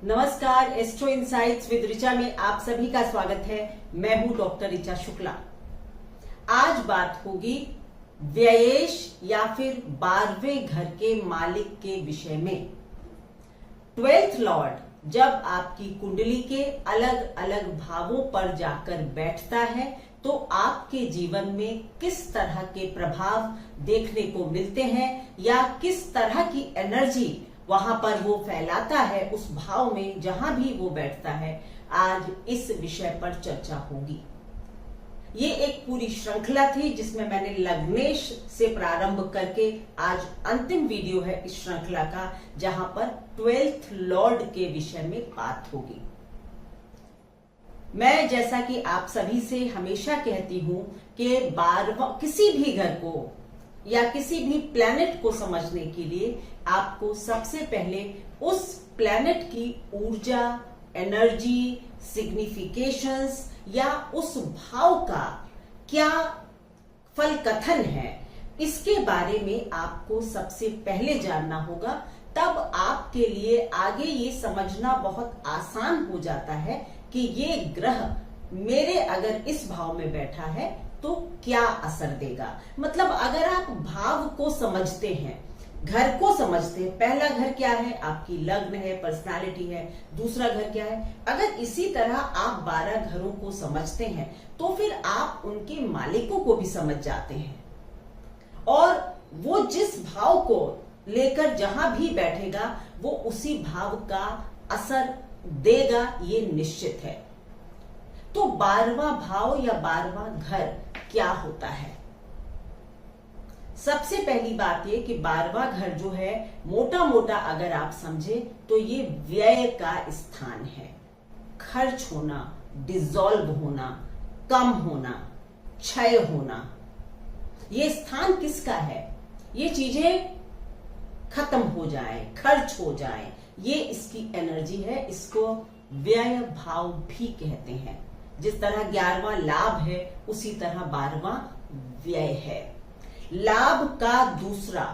नमस्कार, astro insights with Richa में आप सभी का स्वागत है। मैं हूं डॉक्टर ऋचा शुक्ला। आज बात होगी व्ययेश या फिर 12वें घर के मालिक के विषय में। 12th लॉर्ड जब आपकी कुंडली के अलग अलग भावों पर जाकर बैठता है तो आपके जीवन में किस तरह के प्रभाव देखने को मिलते हैं या किस तरह की एनर्जी वहां पर वो फैलाता है उस भाव में जहां भी वो बैठता है। आज इस विषय पर चर्चा होगी। ये एक पूरी श्रृंखला थी जिसमें मैंने लग्नेश से प्रारंभ करके आज अंतिम वीडियो है इस श्रृंखला का, जहां पर 12th लॉर्ड के विषय में बात होगी। मैं जैसा कि आप सभी से हमेशा कहती हूं कि 12वां किसी भी घर को या किसी भी प्लैनेट को समझने के लिए आपको सबसे पहले उस प्लैनेट की ऊर्जा, एनर्जी, सिग्निफिकेशंस या उस भाव का क्या फल कथन है, इसके बारे में आपको सबसे पहले जानना होगा। तब आपके लिए आगे ये समझना बहुत आसान हो जाता है कि ये ग्रह मेरे अगर इस भाव में बैठा है तो क्या असर देगा। मतलब अगर आप भाव को समझते हैं, घर को समझते हैं, पहला घर क्या है, आपकी लग्न है, पर्सनालिटी है, दूसरा घर क्या है, अगर इसी तरह आप 12 घरों को समझते हैं तो फिर आप उनके मालिकों को भी समझ जाते हैं और वो जिस भाव को लेकर जहां भी बैठेगा वो उसी भाव का असर देगा, ये निश्चित है। तो 12वां भाव या 12वां घर क्या होता है? सबसे पहली बात ये कि 12वां घर जो है मोटा मोटा अगर आप समझे तो ये व्यय का स्थान है। खर्च होना, डिसॉल्व होना, कम होना, क्षय होना, ये स्थान किसका है? ये चीजें खत्म हो जाए, खर्च हो जाए, ये इसकी एनर्जी है। इसको व्यय भाव भी कहते हैं। जिस तरह 11वां लाभ है उसी तरह 12वां व्यय है। लाभ का दूसरा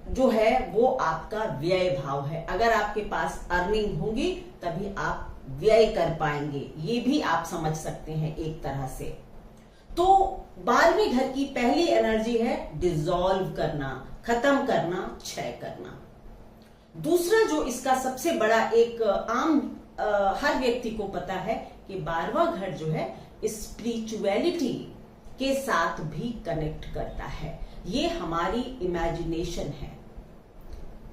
जो है वो आपका व्यय भाव है। अगर आपके पास अर्निंग होगी तभी आप व्यय कर पाएंगे, ये भी आप समझ सकते हैं एक तरह से। तो 12वें घर की पहली एनर्जी है डिसॉल्व करना, खत्म करना, क्षय करना। दूसरा जो इसका सबसे बड़ा एक आम हर व्यक्ति को पता है कि 12वां घर जो है स्पिरिचुअलिटी के साथ भी कनेक्ट करता है। ये हमारी इमेजिनेशन है,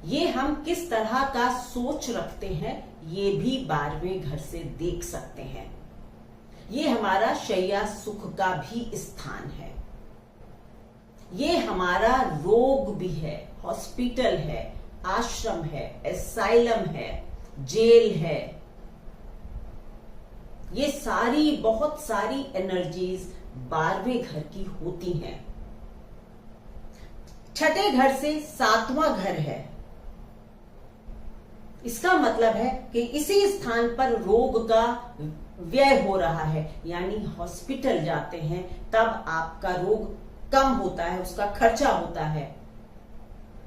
ये हम किस तरह का सोच रखते हैं ये भी 12वें घर से देख सकते हैं। ये हमारा शैया सुख का भी स्थान है। ये हमारा रोग भी है, हॉस्पिटल है, आश्रम है, एसाइलम है, जेल है। ये सारी बहुत सारी एनर्जीज 12वें घर की होती हैं। छठे घर से 7वां घर है। इसका मतलब है कि इसी स्थान पर रोग का व्यय हो रहा है, यानी हॉस्पिटल जाते हैं तब आपका रोग कम होता है, उसका खर्चा होता है।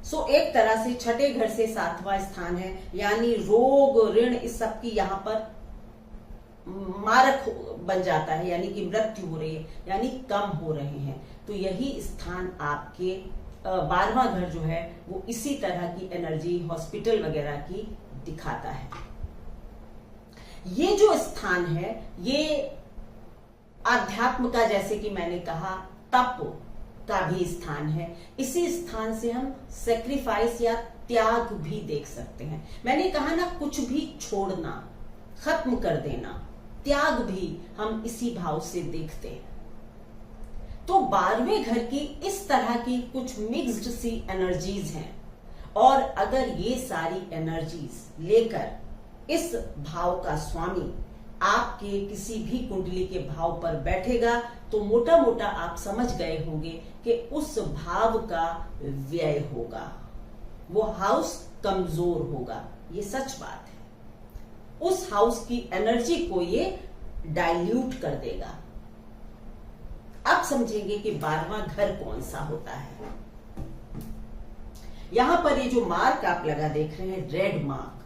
सो एक तरह से छठे घर से 7वां स्थान है, यानी रोग, ऋण, इस सब की यहां पर मारक बन जाता है, यानी कि मृत्यु हो रही है, यानी कम हो रहे हैं। तो यही स्थान आपके 12वां घर जो है वो इसी तरह की एनर्जी हॉस्पिटल वगैरह की दिखाता है। ये जो स्थान है ये आध्यात्म का, जैसे कि मैंने कहा, तप का भी स्थान है। इसी स्थान से हम सेक्रीफाइस या त्याग भी देख सकते हैं। मैंने कहा ना, कुछ भी छोड़ना, खत्म कर देना, त्याग भी हम इसी भाव से देखते हैं। तो 12वें घर की इस तरह की कुछ मिक्स्ड सी एनर्जीज हैं और अगर ये सारी एनर्जीज लेकर इस भाव का स्वामी आपके किसी भी कुंडली के भाव पर बैठेगा तो मोटा मोटा आप समझ गए होंगे कि उस भाव का व्यय होगा, वो हाउस कमजोर होगा। ये सच बात है। उस हाउस की एनर्जी को ये डाइल्यूट कर देगा। अब समझेंगे कि 12वां घर कौन सा होता है। यहां पर ये जो मार्क आप लगा देख रहे हैं, रेड मार्क,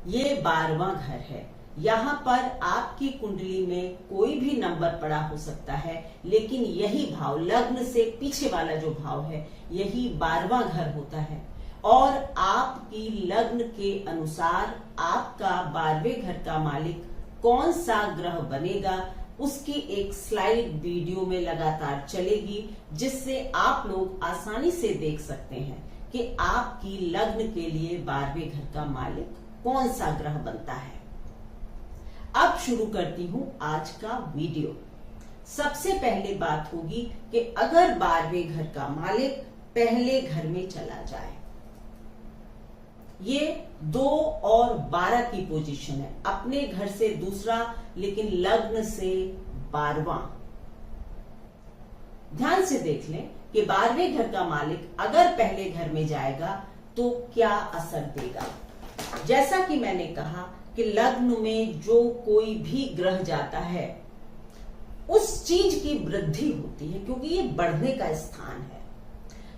ये 12वां घर है। यहाँ पर आपकी कुंडली में कोई भी नंबर पड़ा हो सकता है, लेकिन यही भाव, लग्न से पीछे वाला जो भाव है, यही 12वां घर होता है। और आपकी लग्न के अनुसार आपका 12वें घर का मालिक कौन सा ग्रह बनेगा, उसकी एक स्लाइड वीडियो में लगातार चलेगी, जिससे आप लोग आसानी से देख सकते हैं कि आपकी लग्न के लिए 12वें घर का मालिक कौन सा ग्रह बनता है। अब शुरू करती हूं आज का वीडियो। सबसे पहले बात होगी कि अगर 12वें घर का मालिक पहले घर में चला जाए, ये 2 और 12 की पोजीशन है, अपने घर से दूसरा लेकिन लग्न से 12वां। ध्यान से देख लें कि 12वें घर का मालिक अगर पहले घर में जाएगा तो क्या असर देगा। जैसा कि मैंने कहा कि लग्न में जो कोई भी ग्रह जाता है उस चीज की वृद्धि होती है, क्योंकि ये बढ़ने का स्थान है।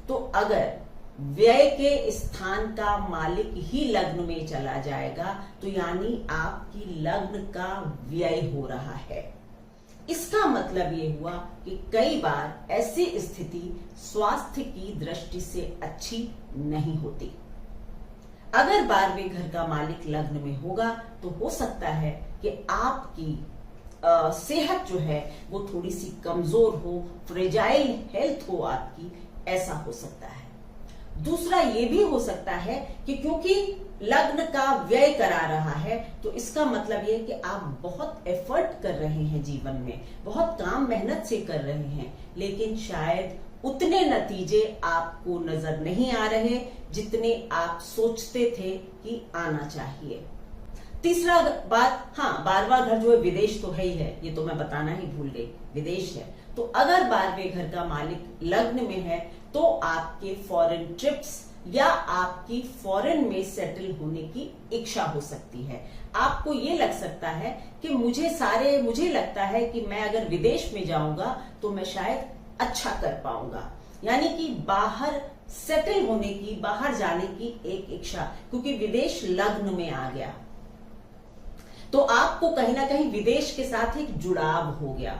तो अगर व्यय के स्थान का मालिक ही लग्न में चला जाएगा तो यानी आपकी लग्न का व्यय हो रहा है। इसका मतलब ये हुआ कि कई बार ऐसी स्थिति स्वास्थ्य की दृष्टि से अच्छी नहीं होती। अगर 12वें घर का मालिक लग्न में होगा तो हो सकता है कि आपकी सेहत जो है वो थोड़ी सी कमजोर हो, फ्रेजाइल हेल्थ हो आपकी, ऐसा हो सकता है। दूसरा ये भी हो सकता है कि क्योंकि लग्न का व्यय करा रहा है तो इसका मतलब ये कि आप बहुत एफर्ट कर रहे हैं जीवन में, बहुत काम मेहनत से कर रहे हैं, लेकिन शायद उतने नतीजे आपको नजर नहीं आ रहे जितने आप सोचते थे कि आना चाहिए। तीसरा बात, हाँ, 12वां घर जो है विदेश तो है ही है, ये तो मैं बताना ही भूल गई, विदेश है। तो अगर 12वें घर का मालिक लग्न में है तो आपके फॉरेन ट्रिप्स या आपकी फॉरेन में सेटल होने की इच्छा हो सकती है। आपको ये लग सकता है कि मुझे लगता है कि मैं अगर विदेश में जाऊंगा तो मैं शायद अच्छा कर पाऊंगा, यानी कि बाहर सेटल होने की, बाहर जाने की एक इच्छा, क्योंकि विदेश लग्न में आ गया तो आपको कहीं ना कहीं विदेश के साथ एक जुड़ाव हो गया,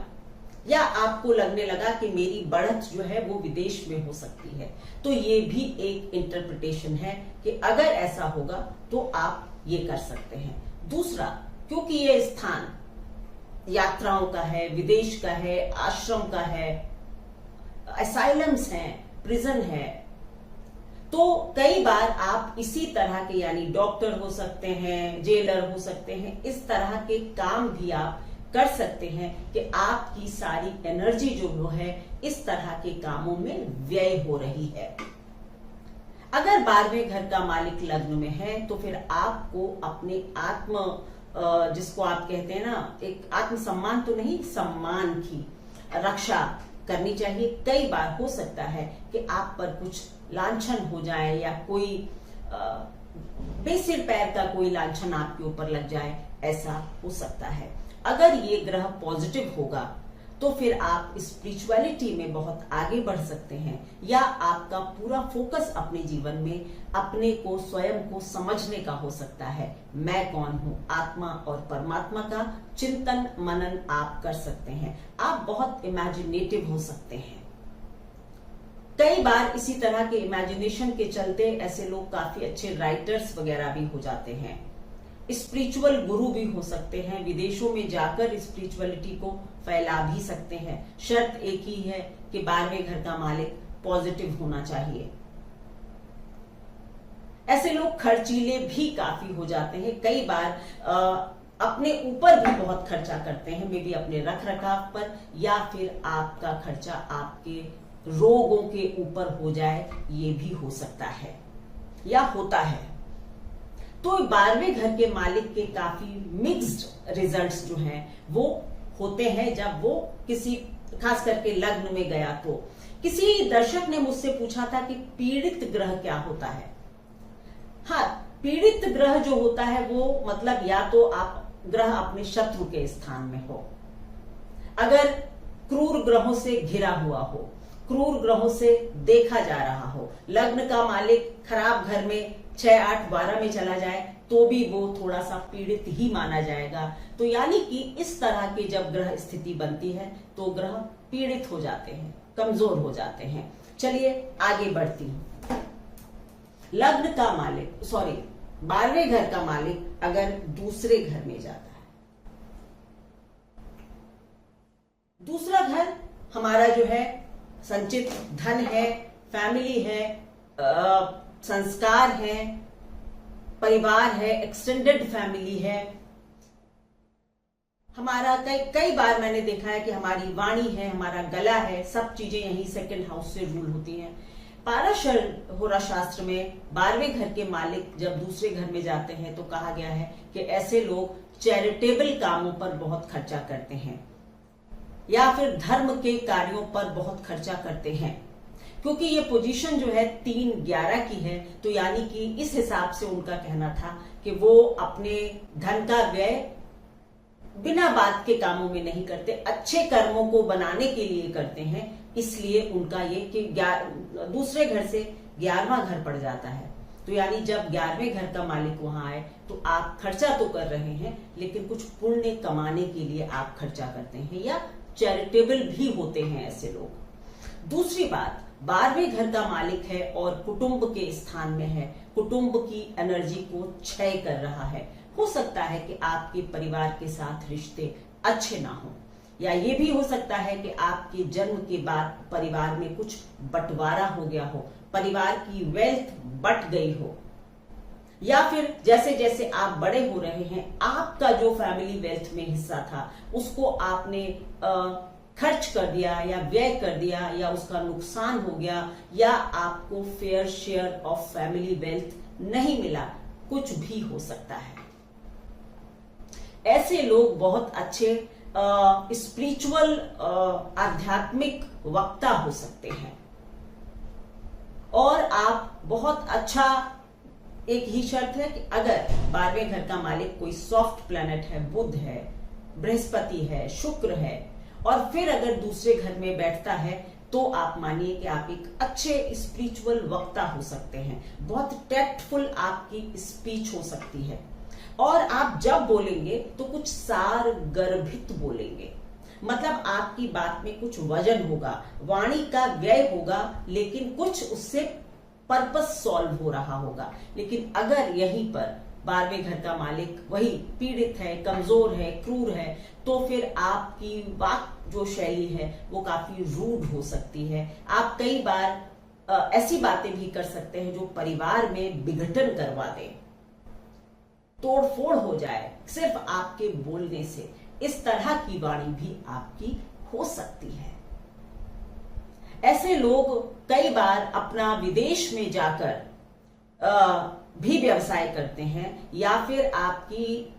या आपको लगने लगा कि मेरी बढ़त जो है वो विदेश में हो सकती है। तो ये भी एक इंटरप्रिटेशन है कि अगर ऐसा होगा तो आप ये कर सकते हैं। दूसरा, क्योंकि ये स्थान यात्राओं का है, विदेश का है, आश्रम का है, असाइलम्स हैं, प्रिजन है, तो कई बार आप इसी तरह के, यानी डॉक्टर हो सकते हैं, जेलर हो सकते हैं, इस तरह के काम भी आप कर सकते हैं कि आपकी सारी एनर्जी जो है इस तरह के कामों में व्यय हो रही है। अगर 12वें घर का मालिक लग्न में है तो फिर आपको अपने जिसको आप कहते हैं ना, एक आत्मसम्मान तो नहीं, सम्मान की रक्षा करनी चाहिए। कई बार हो सकता है कि आप पर कुछ लांछन हो जाए या कोई बेसिर पैर का कोई लांछन आपके ऊपर लग जाए, ऐसा हो सकता है। अगर ये ग्रह पॉजिटिव होगा तो फिर आप स्पिरिचुअलिटी में बहुत आगे बढ़ सकते हैं, या आपका पूरा फोकस अपने जीवन में अपने को, स्वयं को समझने का हो सकता है। मैं कौन हूं, आत्मा और परमात्मा का चिंतन मनन आप कर सकते हैं। आप बहुत इमेजिनेटिव हो सकते हैं। कई बार इसी तरह के इमेजिनेशन के चलते ऐसे लोग काफी अच्छे राइटर्स वगैरह भी हो जाते हैं, स्पिरिचुअल गुरु भी हो सकते हैं, विदेशों में जाकर स्पिरिचुअलिटी को फैला भी सकते हैं। शर्त एक ही है कि 12वें घर का मालिक पॉजिटिव होना चाहिए। ऐसे लोग खर्चीले भी काफी हो जाते हैं, कई बार अपने ऊपर भी बहुत खर्चा करते हैं, मे बी अपने रख रखाव पर, या फिर आपका खर्चा आपके रोगों के ऊपर हो जाए, ये भी हो सकता है या होता है। तो 12वें घर के मालिक के काफी मिक्स्ड रिजल्ट्स जो हैं वो होते हैं जब वो किसी, खास करके लग्न में गया। तो किसी दर्शक ने मुझसे पूछा था कि पीड़ित ग्रह क्या होता है। हाँ, पीड़ित ग्रह जो होता है वो मतलब या तो आप ग्रह अपने शत्रु के स्थान में हो, अगर क्रूर ग्रहों से घिरा हुआ हो, क्रूर ग्रहों से देखा जा रहा हो, लग्न का मालिक खराब घर में 6, 8, 12 में चला जाए, तो भी वो थोड़ा सा पीड़ित ही माना जाएगा। तो यानी कि इस तरह की जब ग्रह स्थिति बनती है तो ग्रह पीड़ित हो जाते हैं, कमजोर हो जाते हैं। चलिए आगे बढ़ती हूं। लग्न का मालिक 12वें घर का मालिक अगर दूसरे घर में जाता है, दूसरा घर हमारा जो है संचित धन है, फैमिली है, संस्कार है, परिवार है, एक्सटेंडेड फैमिली है। हमारा कई बार मैंने देखा है कि हमारी वाणी है, हमारा गला है, सब चीजें यही सेकंड हाउस से रूल होती हैं। पाराशर होरा शास्त्र में 12वें घर के मालिक जब दूसरे घर में जाते हैं तो कहा गया है कि ऐसे लोग चैरिटेबल कामों पर बहुत खर्चा करते हैं या फिर धर्म के कार्यों पर बहुत खर्चा करते हैं। क्योंकि ये पोजीशन जो है 3-11 की है, तो यानी कि इस हिसाब से उनका कहना था कि वो अपने धन का व्यय बिना बात के कामों में नहीं करते, अच्छे कर्मों को बनाने के लिए करते हैं। इसलिए उनका ये कि दूसरे घर से 11वां घर पड़ जाता है। तो यानी जब 11वें घर का मालिक वहां आए तो आप खर्चा तो कर रहे हैं, लेकिन कुछ पुण्य कमाने के लिए आप खर्चा करते हैं या चैरिटेबल भी होते हैं ऐसे लोग। दूसरी बात, 12वें घर का मालिक है और कुटुंब के स्थान में है, कुटुंब की एनर्जी को क्षय कर रहा है। हो सकता है कि आपके परिवार के साथ रिश्ते अच्छे ना हो, या ये भी हो सकता है कि आपके जन्म के बाद परिवार में कुछ बंटवारा हो गया हो, परिवार की वेल्थ बट गई हो, या फिर जैसे जैसे आप बड़े हो रहे हैं आपका जो फैमिली वेल्थ में हिस्सा था उसको आपने खर्च कर दिया या व्यय कर दिया या उसका नुकसान हो गया, या आपको fair share of family wealth नहीं मिला, कुछ भी हो सकता है। ऐसे लोग बहुत अच्छे स्पिरिचुअल आध्यात्मिक वक्ता हो सकते हैं और आप बहुत अच्छा, एक ही शर्त है कि अगर 12वें घर का मालिक कोई सॉफ्ट प्लैनेट है, बुध है, बृहस्पति है, शुक्र है, और फिर अगर दूसरे घर में बैठता है तो आप मानिए कि आप एक अच्छे स्पिरिचुअल वक्ता हो सकते हैं। बहुत टैक्टफुल आपकी स्पीच हो सकती है और आप जब बोलेंगे तो कुछ सार गर्भित बोलेंगे, मतलब आपकी बात में कुछ वजन होगा, वाणी का व्यय होगा, लेकिन कुछ उससे पर्पस सॉल्व हो रहा होगा। लेकिन अगर यहीं पर 12वें घर का मालिक वही पीड़ित है, कमजोर है, क्रूर है, तो फिर आपकी वाक जो शैली है वो काफी रूड हो सकती है। आप कई बार ऐसी बातें भी कर सकते हैं जो परिवार में विघटन करवा दें, तोड़फोड़ हो जाए सिर्फ आपके बोलने से। इस तरह की वाणी भी आपकी हो सकती है। ऐसे लोग कई बार अपना विदेश में जाकर भी व्यवसाय करते हैं, या फिर आपकी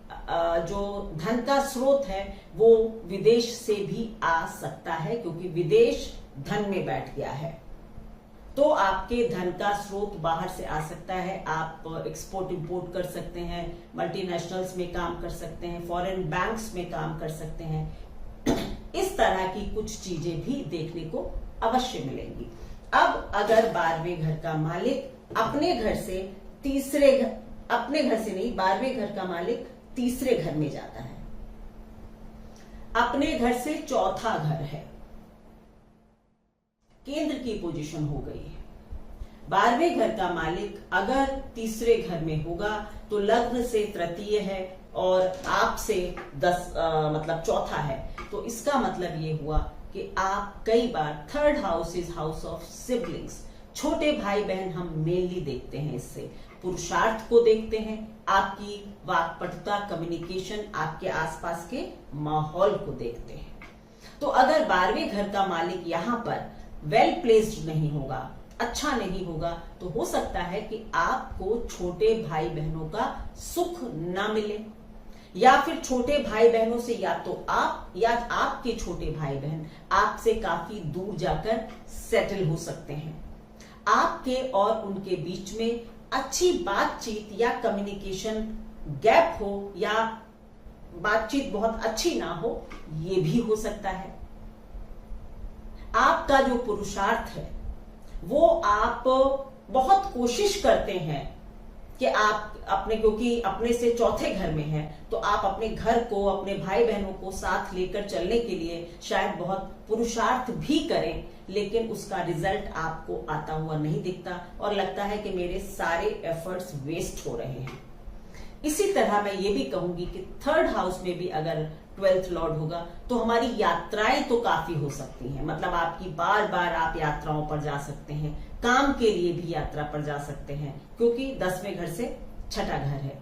जो धन का स्रोत है वो विदेश से भी आ सकता है, क्योंकि विदेश धन में बैठ गया है तो आपके धन का स्रोत बाहर से आ सकता है। आप एक्सपोर्ट इंपोर्ट कर सकते हैं, मल्टीनेशनल्स में काम कर सकते हैं, फॉरेन बैंक्स में काम कर सकते हैं। इस तरह की कुछ चीजें भी देखने को अवश्य मिलेंगी। अब अगर 12वें घर का मालिक अपने घर से अपने घर से नहीं, 12वें घर का मालिक तीसरे घर में जाता है, अपने घर से चौथा घर है, केंद्र की पोजीशन हो गई है। 12वें घर का मालिक अगर तीसरे घर में होगा तो लग्न से तृतीय है और आप से 10 मतलब चौथा है। तो इसका मतलब ये हुआ कि आप कई बार, third house is house of siblings, छोटे भाई बहन हम मेनली देखते हैं, इससे पुरुषार्थ को देखते हैं, आपकी वाक्पटुता, कम्युनिकेशन, आपके आसपास के माहौल को देखते हैं। तो अगर 12वें घर का मालिक यहाँ पर वेल प्लेस्ड नहीं होगा, अच्छा नहीं होगा, तो हो सकता है कि आपको छोटे भाई बहनों का सुख ना मिले, या फिर छोटे भाई बहनों से या तो आप या आपके छोटे भाई बहन आपसे काफी दूर जाकर सेटल हो सकते हैं। आपके और उनके बीच में अच्छी बातचीत या कम्युनिकेशन गैप हो, या बातचीत बहुत अच्छी ना हो, ये भी हो सकता है। आपका जो पुरुषार्थ है वो आप बहुत कोशिश करते हैं कि आप अपने, क्योंकि अपने से चौथे घर में है, तो आप अपने घर को, अपने भाई बहनों को साथ लेकर चलने के लिए शायद बहुत पुरुषार्थ भी करें, लेकिन उसका रिजल्ट आपको आता हुआ नहीं दिखता और लगता है कि मेरे सारे एफर्ट्स वेस्ट हो रहे हैं। इसी तरह मैं ये भी कहूंगी कि थर्ड हाउस में भी अगर 12th लॉर्ड होगा तो हमारी यात्राएं तो काफी हो सकती हैं। मतलब आपकी बार बार आप यात्राओं पर जा सकते हैं, काम के लिए भी यात्रा पर जा सकते हैं, क्योंकि 10वें घर से छठा घर है,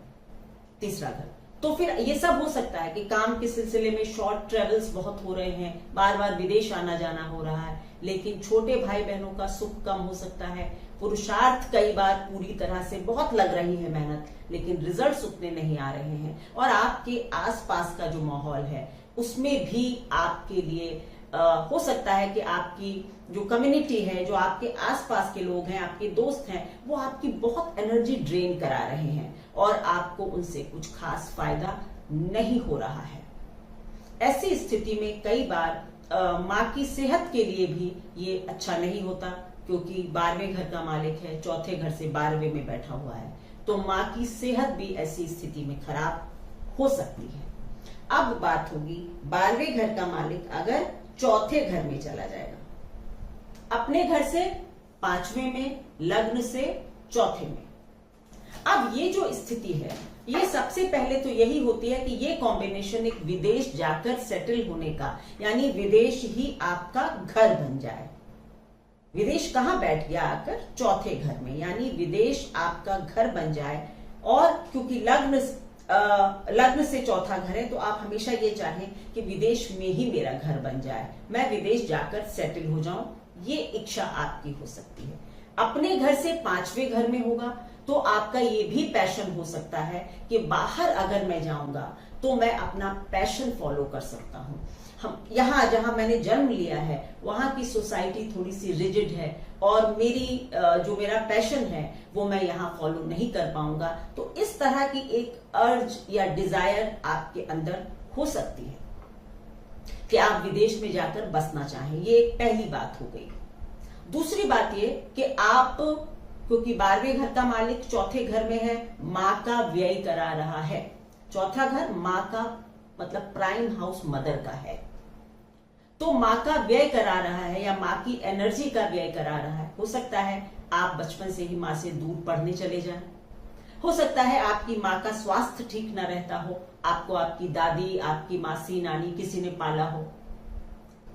तीसरा घर। तो फिर ये सब हो सकता है कि काम के सिलसिले में शॉर्ट ट्रेवल्स बहुत हो रहे हैं, बार बार विदेश आना जाना हो रहा है, लेकिन छोटे भाई बहनों का सुख कम हो सकता है। पुरुषार्थ कई बार पूरी तरह से बहुत लग रही है मेहनत, लेकिन रिजल्ट्स उतने नहीं आ रहे हैं। और आपके आसपास का जो माहौल है उसमें भी आपके लिए हो सकता है कि आपकी जो कम्युनिटी है, जो आपके आसपास के लोग हैं, आपके दोस्त हैं, वो आपकी बहुत एनर्जी ड्रेन करा रहे हैं और आपको उनसे कुछ खास फायदा नहीं हो रहा है। ऐसी स्थिति में कई बार माँ की सेहत के लिए भी ये अच्छा नहीं होता, क्योंकि 12वें घर का मालिक है, चौथे घर से 12वें में बैठा हुआ है, तो माँ की सेहत भी ऐसी स्थिति में खराब हो सकती है। अब बात होगी 12वें घर का मालिक अगर चौथे घर में चला जाएगा, अपने घर से 5वें में, लग्न से चौथे में। अब ये जो स्थिति है, ये सबसे पहले तो यही होती है कि ये कॉम्बिनेशन एक विदेश जाकर सेटल होने का, यानी विदेश ही आपका घर बन जाए। विदेश कहां बैठ गया आकर? चौथे घर में, यानी विदेश आपका घर बन जाए। और क्योंकि लग्न से चौथा घर है, तो आप हमेशा ये चाहें कि विदेश में ही मेरा घर बन जाए, मैं विदेश जाकर सेटल हो जाऊं, ये इच्छा आपकी हो सकती है। अपने घर से 5वें घर में होगा तो आपका ये भी पैशन हो सकता है कि बाहर अगर मैं जाऊंगा तो मैं अपना पैशन फॉलो कर सकता हूं। हम यहाँ जहां मैंने जन्म लिया है वहां की सोसाइटी थोड़ी सी रिजिड है और जो मेरा पैशन है वो मैं यहाँ फॉलो नहीं कर पाऊंगा। तो इस तरह की एक अर्ज या डिजायर आपके अंदर हो सकती है कि आप विदेश में जाकर बसना चाहें। ये एक पहली बात हो गई। दूसरी बात ये कि आप, क्योंकि 12वें घर का मालिक चौथे घर में है, माँ का व्यय करा रहा है। चौथा घर माँ का मतलब प्राइम हाउस मदर का है, तो माँ का व्यय करा रहा है या माँ की एनर्जी का व्यय करा रहा है। हो सकता है आप बचपन से ही माँ से दूर पढ़ने चले जाएं, हो सकता है आपकी माँ का स्वास्थ्य ठीक न रहता हो, आपको आपकी दादी, आपकी मासी, नानी किसी ने पाला हो,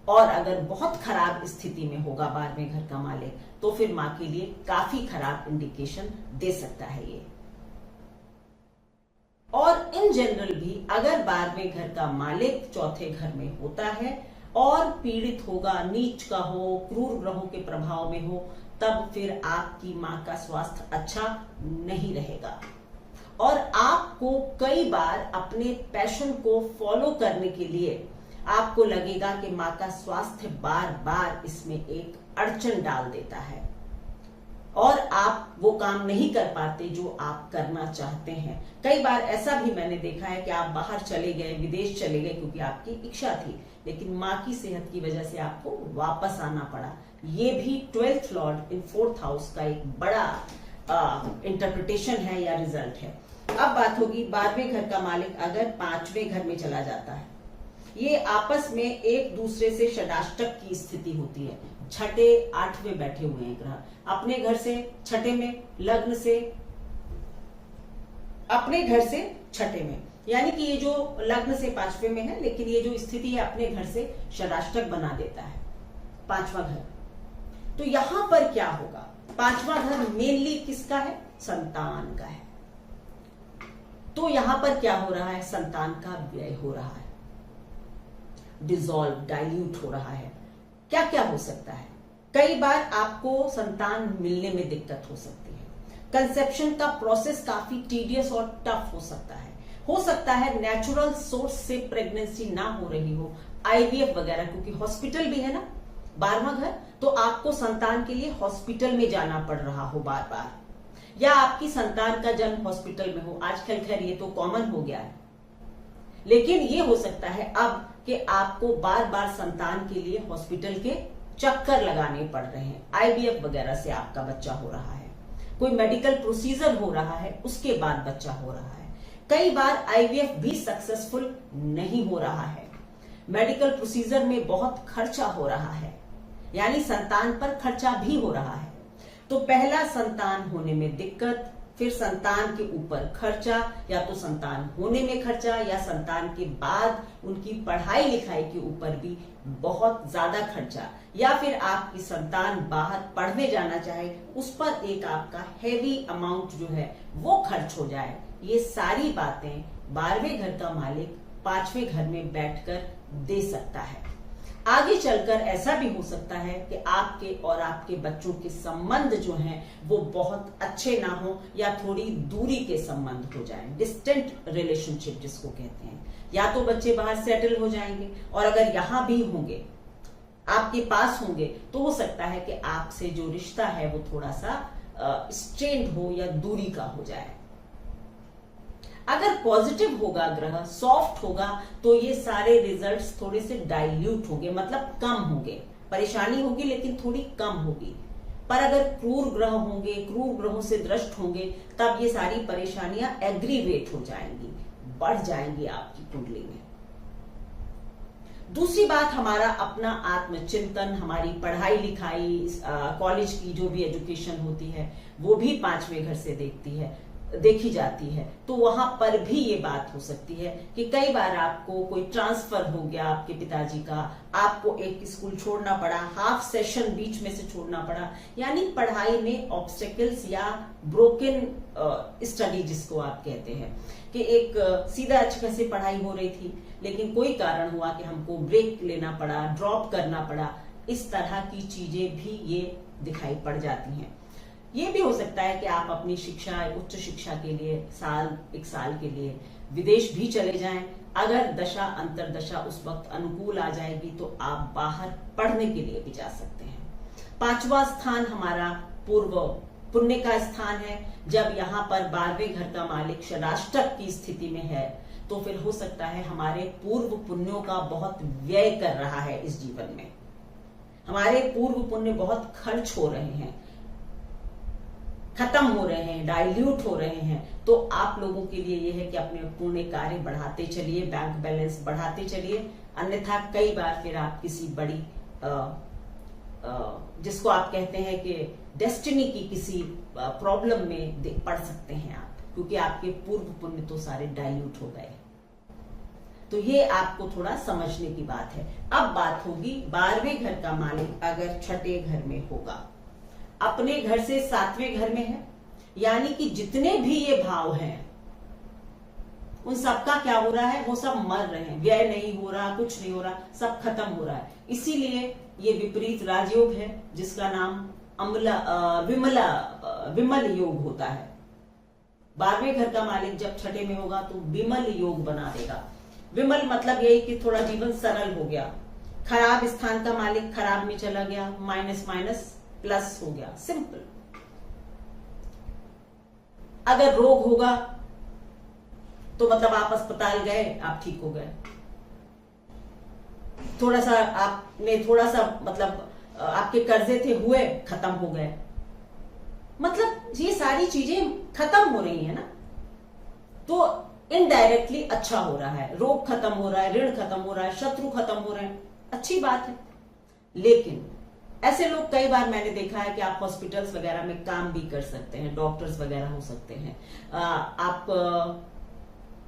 और अगर बहुत खराब स्थिति में होगा 12वें घर का मालिक तो फिर माँ के लिए काफी खराब इंडिकेशन दे सकता है ये। और इन जनरल भी अगर 12वें घर का मालिक चौथे घर में होता है और पीड़ित होगा, नीच का हो, क्रूर ग्रहों के प्रभाव में हो, तब फिर आपकी माँ का स्वास्थ्य अच्छा नहीं रहेगा और आपको कई बार अपने पैशन को फॉलो करने के लिए आपको लगेगा कि माँ का स्वास्थ्य बार बार इसमें एक अड़चन डाल देता है और आप वो काम नहीं कर पाते जो आप करना चाहते हैं। कई बार ऐसा भी मैंने देखा है कि आप बाहर चले गए, विदेश चले गए क्योंकि आपकी इच्छा थी, लेकिन माँ की सेहत की वजह से आपको वापस आना पड़ा। ये भी 12th लॉर्ड इन 4th हाउस का एक बड़ा इंटरप्रिटेशन है या रिजल्ट है। अब बात होगी 12वें घर का मालिक अगर 5वें घर में चला जाता है। ये आपस में एक दूसरे से षडाष्टक की स्थिति होती है। छठे 8वें बैठे हुए हैं ग्रह, अपने घर से छठे में, लग्न से अपने घर से छठे में, यानी कि ये जो लग्न से 5वें में है, लेकिन ये जो स्थिति है अपने घर से षडाष्टक बना देता है 5वां घर। तो यहां पर क्या होगा? 5वां घर मेनली किसका है? संतान का है। तो यहां पर क्या हो रहा है? संतान का व्यय हो रहा है, डिसॉल्व, डाइल्यूट हो रहा है। क्या क्या हो सकता है? कई बार आपको संतान मिलने में दिक्कत हो सकती है। कंसेप्शन का प्रोसेस काफी टीडियस और टफ हो सकता है। हो सकता है नेचुरल सोर्स से प्रेगनेंसी ना हो रही हो, आईवीएफ वगैरह, क्योंकि हॉस्पिटल भी है ना 12वां घर, तो आपको संतान के लिए हॉस्पिटल में जाना पड़ रहा हो बार बार, या आपकी संतान का जन्म हॉस्पिटल में हो। आजकल खैर ये तो कॉमन हो गया है, लेकिन ये हो सकता है अब कि आपको बार बार संतान के लिए हॉस्पिटल के चक्कर लगाने पड़ रहे हैं, आईवीएफ वगैरह से आपका बच्चा हो रहा है। कोई मेडिकल प्रोसीजर हो रहा है, उसके बाद बच्चा हो रहा है। कई बार आईवीएफ भी सक्सेसफुल नहीं हो रहा है, मेडिकल प्रोसीजर में बहुत खर्चा हो रहा है, यानी संतान पर खर्चा भी हो रहा है। तो पहला संतान होने में दिक्कत, फिर संतान के ऊपर खर्चा, या तो संतान होने में खर्चा या संतान के बाद उनकी पढ़ाई लिखाई के ऊपर भी बहुत ज्यादा खर्चा, या फिर आपकी संतान बाहर पढ़ने जाना चाहे उस पर एक आपका हेवी अमाउंट जो है वो खर्च हो जाए। ये सारी बातें 12वें घर का मालिक 5वें घर में बैठकर दे सकता है। आगे चलकर ऐसा भी हो सकता है कि आपके और आपके बच्चों के संबंध जो हैं वो बहुत अच्छे ना हो, या थोड़ी दूरी के संबंध हो जाएं, डिस्टेंट रिलेशनशिप जिसको कहते हैं। या तो बच्चे बाहर सेटल हो जाएंगे, और अगर यहां भी होंगे, आपके पास होंगे, तो हो सकता है कि आपसे जो रिश्ता है वो थोड़ा सा स्ट्रेन्ड हो या दूरी का हो जाए। अगर पॉजिटिव होगा, ग्रह सॉफ्ट होगा, तो ये सारे रिजल्ट्स थोड़े से डाइल्यूट होंगे, मतलब कम होंगे। परेशानी होगी लेकिन थोड़ी कम होगी। पर अगर क्रूर ग्रह होंगे, क्रूर ग्रहों से दृष्ट होंगे, तब ये सारी परेशानियां एग्रीवेट हो जाएंगी, बढ़ जाएंगी आपकी कुंडली में। दूसरी बात, हमारा अपना आत्मचिंतन, हमारी पढ़ाई लिखाई, कॉलेज की जो भी एजुकेशन होती है वो भी 5वें घर से देखी जाती है। तो वहां पर भी ये बात हो सकती है कि कई बार आपको कोई ट्रांसफर हो गया आपके पिताजी का, आपको एक स्कूल छोड़ना पड़ा, हाफ सेशन बीच में से छोड़ना पड़ा, यानी पढ़ाई में ऑब्स्टेकल्स या ब्रोकन स्टडी जिसको आप कहते हैं, कि एक सीधा अच्छे से पढ़ाई हो रही थी लेकिन कोई कारण हुआ कि हमको ब्रेक लेना पड़ा, ड्रॉप करना पड़ा। इस तरह की चीजें भी ये दिखाई पड़ जाती हैं। ये भी हो सकता है कि आप अपनी शिक्षा, उच्च शिक्षा के लिए एक साल के लिए विदेश भी चले जाएं। अगर दशा अंतरदशा उस वक्त अनुकूल आ जाएगी तो आप बाहर पढ़ने के लिए भी जा सकते हैं। 5वां स्थान हमारा पूर्व पुण्य का स्थान है। जब यहाँ पर 12वें घर का मालिक षडाष्टक की स्थिति में है तो फिर हो सकता है हमारे पूर्व पुण्यों का बहुत व्यय कर रहा है इस जीवन में, हमारे पूर्व पुण्य बहुत खर्च हो रहे हैं, खत्म हो रहे हैं, डाइल्यूट हो रहे हैं। तो आप लोगों के लिए यह है कि अपने पुण्य कार्य बढ़ाते चलिए, बैंक बैलेंस बढ़ाते चलिए, अन्यथा कई बार फिर आप किसी बड़ी जिसको आप कहते हैं कि डेस्टिनी की किसी प्रॉब्लम में पड़ सकते हैं आप, क्योंकि आपके पूर्व पुण्य तो सारे डाइल्यूट हो गए। तो ये आपको थोड़ा समझने की बात है। अब बात होगी 12वें घर का मालिक अगर छठे घर में होगा, अपने घर से 7वें घर में है, यानी कि जितने भी ये भाव हैं उन सबका क्या हो रहा है, वो सब मर रहे हैं, व्यय नहीं हो रहा, कुछ नहीं हो रहा, सब खत्म हो रहा है। इसीलिए ये विपरीत राजयोग है जिसका नाम विमल योग होता है। 12वें घर का मालिक जब छठे में होगा तो विमल योग बना देगा। विमल मतलब यही कि थोड़ा जीवन सरल हो गया। खराब स्थान का मालिक खराब में चला गया, माइनस माइनस प्लस हो गया, सिंपल। अगर रोग होगा तो मतलब आप अस्पताल गए, आप ठीक हो गए। थोड़ा सा मतलब आपके कर्जे थे, हुए, खत्म हो गए। मतलब ये सारी चीजें खत्म हो रही है ना, तो इनडायरेक्टली अच्छा हो रहा है। रोग खत्म हो रहा है, ऋण खत्म हो रहा है, शत्रु खत्म हो रहे हैं, अच्छी बात है। लेकिन ऐसे लोग कई बार मैंने देखा है कि आप हॉस्पिटल्स वगैरह में काम भी कर सकते हैं, डॉक्टर्स वगैरह हो सकते हैं। आप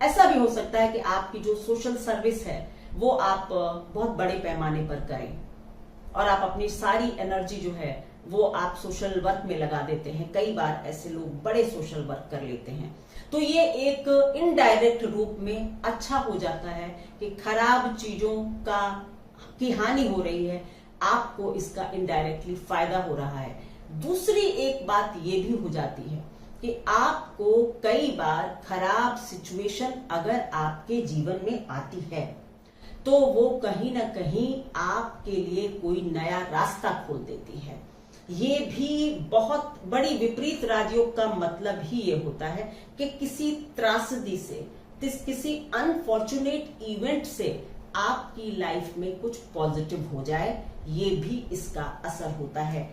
ऐसा भी हो सकता है कि आपकी जो सोशल सर्विस है वो आप बहुत बड़े पैमाने पर करें और आप अपनी सारी एनर्जी जो है वो आप सोशल वर्क में लगा देते हैं। कई बार ऐसे लोग बड़े सोशल वर्क कर लेते हैं। तो ये एक इनडायरेक्ट रूप में अच्छा हो जाता है कि खराब चीजों की हानि हो रही है, आपको इसका इनडायरेक्टली फायदा हो रहा है। दूसरी एक बात ये भी हो जाती है कि आपको कई बार खराब सिचुएशन अगर आपके जीवन में आती है तो वो कहीं ना कहीं आपके लिए कोई नया रास्ता खोल देती है। ये भी बहुत बड़ी विपरीत राजयोग का मतलब ही ये होता है कि किसी त्रासदी से, किसी अनफॉर्चुनेट इवेंट से आपकी लाइफ में कुछ पॉजिटिव हो जाए, ये भी इसका असर होता है।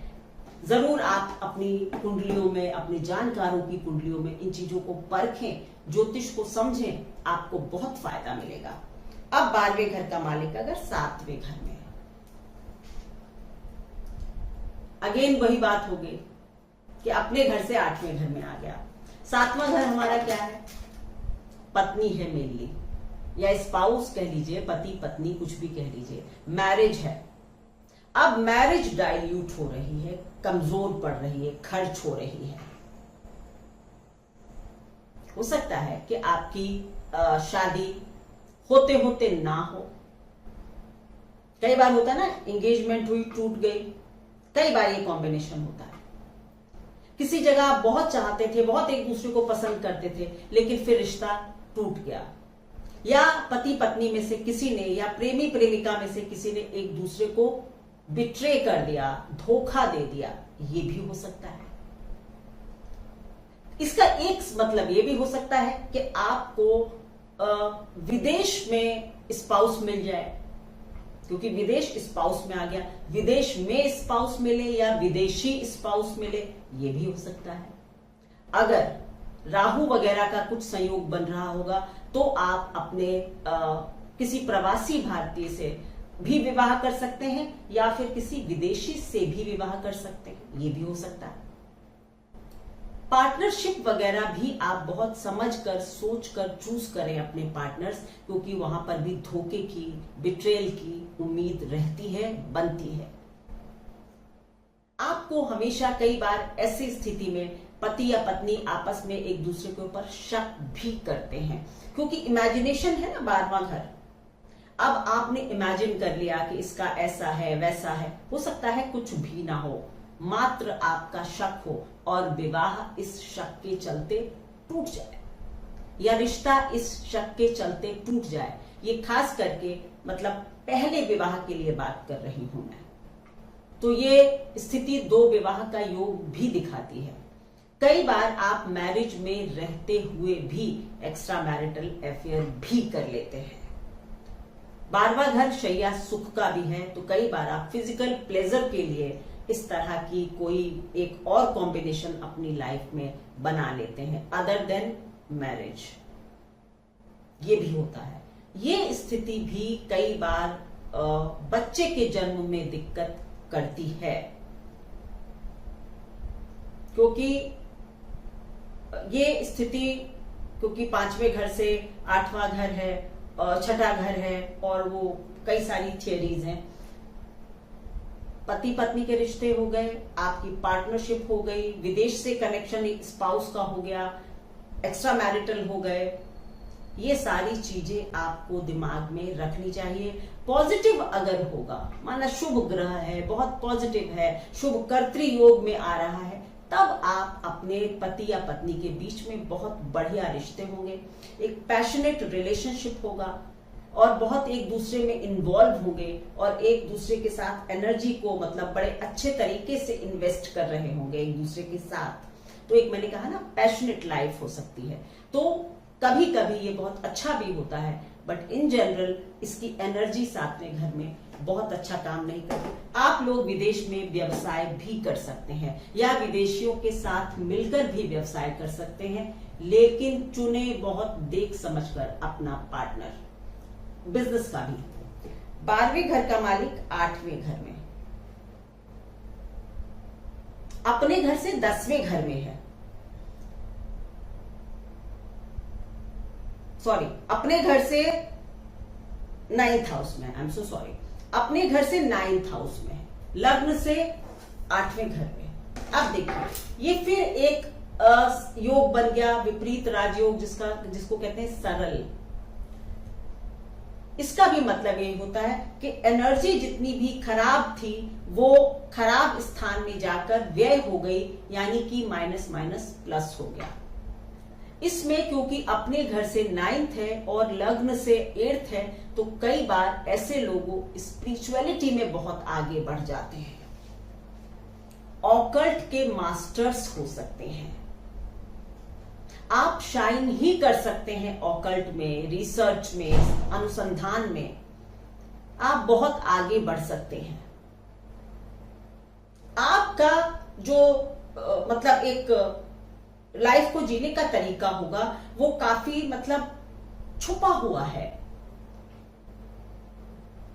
जरूर आप अपनी कुंडलियों में, अपने जानकारों की कुंडलियों में इन चीजों को परखें, ज्योतिष को समझें, आपको बहुत फायदा मिलेगा। अब 12वें घर का मालिक अगर 7वें घर में है, अगेन वही बात हो गई कि अपने घर से 8वें घर में आ गया। 7वां घर हमारा क्या है? पत्नी है मेनली, या स्पाउस कह लीजिए, पति पत्नी कुछ भी कह लीजिए, मैरिज है। अब मैरिज डाइल्यूट हो रही है, कमजोर पड़ रही है, खर्च हो रही है। हो सकता है कि आपकी शादी होते होते ना हो। कई बार होता है ना, एंगेजमेंट हुई टूट गई, कई बार ये कॉम्बिनेशन होता है। किसी जगह आप बहुत चाहते थे, बहुत एक दूसरे को पसंद करते थे, लेकिन फिर रिश्ता टूट गया, या पति पत्नी में से किसी ने, या प्रेमी प्रेमिका में से किसी ने एक दूसरे को बिट्रे कर दिया, धोखा दे दिया, ये भी हो सकता है। इसका एक मतलब ये भी हो सकता है कि आपको विदेश में स्पाउस मिल जाए, क्योंकि विदेश स्पाउस में आ गया, विदेश में स्पाउस मिले या विदेशी स्पाउस मिले, ये भी हो सकता है। अगर राहु वगैरह का कुछ संयोग बन रहा होगा तो आप अपने किसी प्रवासी भारतीय से भी विवाह कर सकते हैं, या फिर किसी विदेशी से भी विवाह कर सकते हैं, ये भी हो सकता है। पार्टनरशिप वगैरह भी आप बहुत समझकर, सोचकर चूज करें अपने पार्टनर्स, क्योंकि वहां पर भी धोखे की, बिट्रेल की उम्मीद रहती है, बनती है। आपको हमेशा कई बार ऐसी स्थिति में पति या पत्नी आपस में एक दूसरे के ऊपर शक भी करते हैं, क्योंकि इमेजिनेशन है ना 12वां घर। अब आपने इमेजिन कर लिया कि इसका ऐसा है, वैसा है, हो सकता है कुछ भी ना हो, मात्र आपका शक हो और विवाह इस शक के चलते टूट जाए, या रिश्ता इस शक के चलते टूट जाए। ये खास करके मतलब पहले विवाह के लिए बात कर रही हूं मैं। तो ये स्थिति 2 विवाह का योग भी दिखाती है। कई बार आप मैरिज में रहते हुए भी एक्स्ट्रा मैरिटल अफेयर भी कर लेते हैं। 12वां घर शैया सुख का भी है, तो कई बार आप फिजिकल प्लेजर के लिए इस तरह की कोई एक और कॉम्बिनेशन अपनी लाइफ में बना लेते हैं अदर देन मैरिज। ये भी होता है। ये स्थिति भी कई बार बच्चे के जन्म में दिक्कत करती है, क्योंकि ये स्थिति, क्योंकि 5वें घर से 8वां घर है, 6ठा घर है, और वो कई सारी थियरीज हैं। पति पत्नी के रिश्ते हो गए, आपकी पार्टनरशिप हो गई, विदेश से कनेक्शन एक स्पाउस का हो गया, एक्स्ट्रा मैरिटल हो गए। ये सारी चीजें आपको दिमाग में रखनी चाहिए। पॉजिटिव अगर होगा, माना शुभ ग्रह है, बहुत पॉजिटिव है, शुभ कर्तृ योग में आ रहा है, तब आप अपने पति या पत्नी के बीच में बहुत बढ़िया रिश्ते होंगे, एक पैशनेट रिलेशनशिप होगा, और बहुत एक दूसरे में इन्वॉल्व होंगे, और एक दूसरे के साथ एनर्जी को मतलब बड़े अच्छे तरीके से इन्वेस्ट कर रहे होंगे एक दूसरे के साथ। तो एक मैंने कहा ना, पैशनेट लाइफ हो सकती है। तो कभी कभी ये बहुत अच्छा भी होता है, बट इन जनरल इसकी एनर्जी 7वें घर में बहुत अच्छा काम नहीं करती। आप लोग विदेश में व्यवसाय भी कर सकते हैं, या विदेशियों के साथ मिलकर भी व्यवसाय कर सकते हैं, लेकिन चुने बहुत देख समझकर अपना पार्टनर। बिजनेस का भी 12वें घर का मालिक 8वें घर में, अपने घर से 10वें घर में है, सॉरी अपने घर से 9th हाउस में, आई एम सो सॉरी, अपने घर से 9th हाउस में, लग्न से 8वें घर में। अब देखिए, ये फिर एक योग बन गया, विपरीत राजयोग, जिसको कहते हैं सरल। इसका भी मतलब यही होता है कि एनर्जी जितनी भी खराब थी वो खराब स्थान में जाकर व्यय हो गई, यानी कि माइनस माइनस प्लस हो गया। इसमें क्योंकि अपने घर से 9th है और लग्न से 8th है, तो कई बार ऐसे लोगों स्पिरिचुअलिटी में बहुत आगे बढ़ जाते हैं, ऑकल्ट के मास्टर्स हो सकते हैं। आप शाइन ही कर सकते हैं ऑकल्ट में, रिसर्च में, अनुसंधान में आप बहुत आगे बढ़ सकते हैं। आपका जो मतलब एक लाइफ को जीने का तरीका होगा वो काफी मतलब छुपा हुआ है।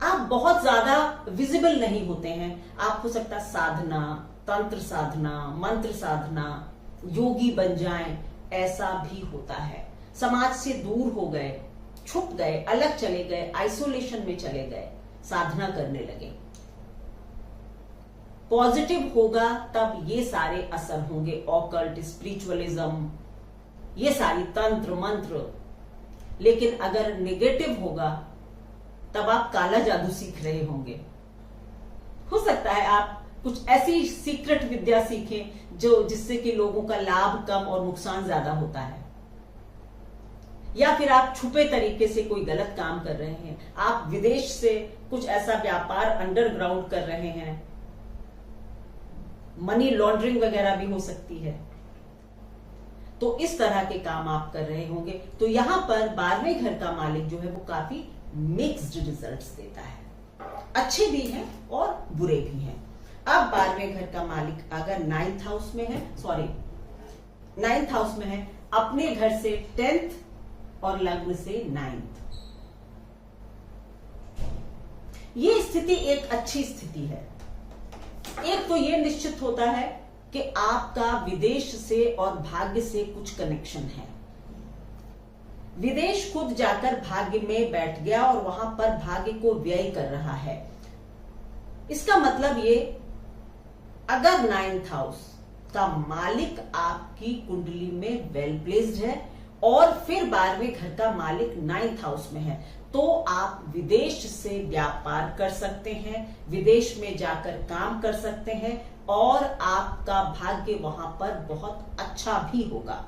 आप बहुत ज्यादा विजिबल नहीं होते हैं। आप हो सकता साधना, तंत्र साधना, मंत्र साधना, योगी बन जाएं, ऐसा भी होता है। समाज से दूर हो गए, छुप गए, अलग चले गए, आइसोलेशन में चले गए, साधना करने लगे। पॉजिटिव होगा तब ये सारे असर होंगे, ऑकल्ट, स्पिरिचुअलिज्म, ये सारी तंत्र मंत्र। लेकिन अगर नेगेटिव होगा तब आप काला जादू सीख रहे होंगे। हो सकता है आप कुछ ऐसी सीक्रेट विद्या सीखें जो जिससे कि लोगों का लाभ कम और नुकसान ज्यादा होता है। या फिर आप छुपे तरीके से कोई गलत काम कर रहे हैं। आप विदेश से कुछ ऐसा व्यापार अंडरग्राउंड कर रहे हैं, मनी लॉन्ड्रिंग वगैरह भी हो सकती है। तो इस तरह के काम आप कर रहे होंगे। तो यहां पर 12वें घर का मालिक जो है वो काफी मिक्स्ड रिजल्ट्स देता है, अच्छे भी हैं और बुरे भी हैं। अब 12वें घर का मालिक अगर 9th हाउस में है, 9th हाउस में है, अपने घर से 10th और लग्न से 9th, ये स्थिति एक अच्छी स्थिति है। एक तो ये निश्चित होता है कि आपका विदेश से और भाग्य से कुछ कनेक्शन है। विदेश खुद जाकर भाग्य में बैठ गया और वहां पर भाग्य को व्यय कर रहा है। इसका मतलब ये, अगर 9th हाउस का मालिक आपकी कुंडली में वेल प्लेस्ड है और फिर 12वें घर का मालिक 9th हाउस में है, तो आप विदेश से व्यापार कर सकते हैं, विदेश में जाकर काम कर सकते हैं और आपका भाग्य वहां पर बहुत अच्छा भी होगा।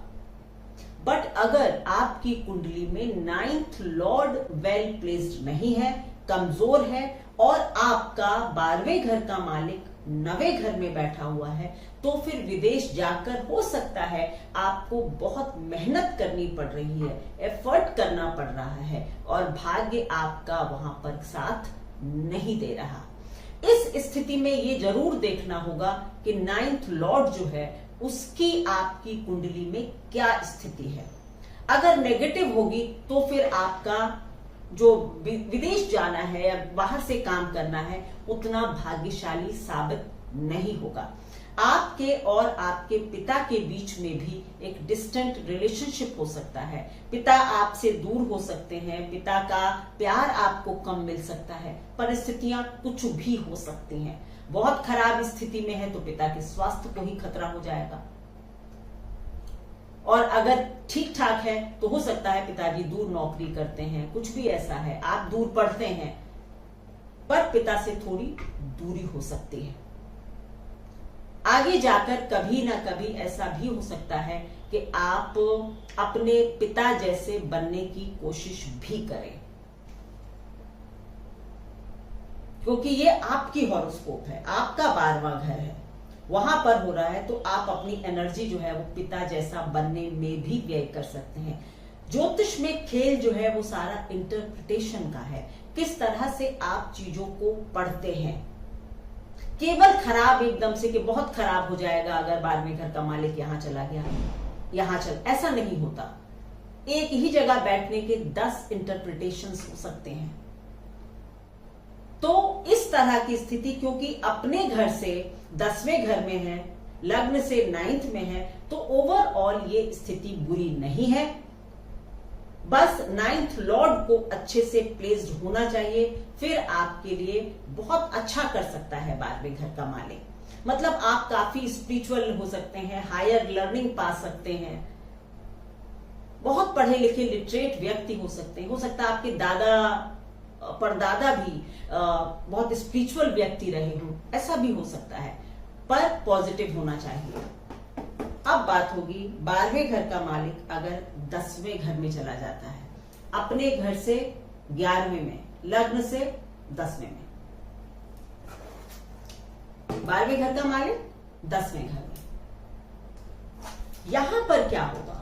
बट अगर आपकी कुंडली में 9th लॉर्ड वेल प्लेस्ड नहीं है, कमजोर है और आपका 12वें घर का मालिक 9वें घर में बैठा हुआ है, तो फिर विदेश जाकर हो सकता है आपको बहुत मेहनत करनी पड़ रही है, एफर्ट करना पड़ रहा है और भाग्य आपका वहां पर साथ नहीं दे रहा। इस स्थिति में ये जरूर देखना होगा कि 9th लॉर्ड जो है उसकी आपकी कुंडली में क्या स्थिति है। अगर नेगेटिव होगी तो फिर आपका जो विदेश जाना है या बाहर से काम करना है उतना भाग्यशाली साबित नहीं होगा। आपके और आपके पिता के बीच में भी एक डिस्टेंट रिलेशनशिप हो सकता है। पिता आपसे दूर हो सकते हैं, पिता का प्यार आपको कम मिल सकता है, परिस्थितियां कुछ भी हो सकती हैं। बहुत खराब स्थिति में है तो पिता के स्वास्थ्य को ही खतरा हो जाएगा, और अगर ठीक ठाक है तो हो सकता है पिताजी दूर नौकरी करते हैं, कुछ भी ऐसा है, आप दूर पढ़ते हैं पर पिता से थोड़ी दूरी हो सकती है। आगे जाकर कभी ना कभी ऐसा भी हो सकता है कि आप अपने पिता जैसे बनने की कोशिश भी करें, क्योंकि ये आपकी हॉरोस्कोप है, आपका 12वां घर है, वहां पर हो रहा है। तो आप अपनी एनर्जी जो है वो पिता जैसा बनने में भी व्यय कर सकते हैं। ज्योतिष में खेल जो है वो सारा इंटरप्रिटेशन का है, किस तरह से आप चीजों को पढ़ते हैं। केवल खराब एकदम से कि बहुत खराब हो जाएगा अगर 12वें घर का मालिक यहां चला गया, यहां चल, ऐसा नहीं होता। एक ही जगह बैठने के 10 इंटरप्रिटेशंस हो सकते हैं। तो इस तरह की स्थिति, क्योंकि अपने घर से 10वें घर में है, लग्न से 9th में है, तो ओवरऑल ये स्थिति बुरी नहीं है। बस 9th लॉर्ड को अच्छे से प्लेस्ड होना चाहिए, फिर आपके लिए बहुत अच्छा कर सकता है 12वें घर का मालिक। मतलब आप काफी स्पिरिचुअल हो सकते हैं, हायर लर्निंग पा सकते हैं, बहुत पढ़े लिखे लिटरेट व्यक्ति हो सकते हैं। हो सकता है आपके दादा परदादा भी बहुत स्पिरिचुअल व्यक्ति रहे हों, ऐसा भी हो सकता है, पर पॉजिटिव होना चाहिए। अब बात होगी 12वें घर का मालिक अगर 10वें घर में चला जाता है, अपने घर से 11वें में, लग्न से 10वें में। 12वें घर का मालिक 10वें घर में, यहां पर क्या होगा?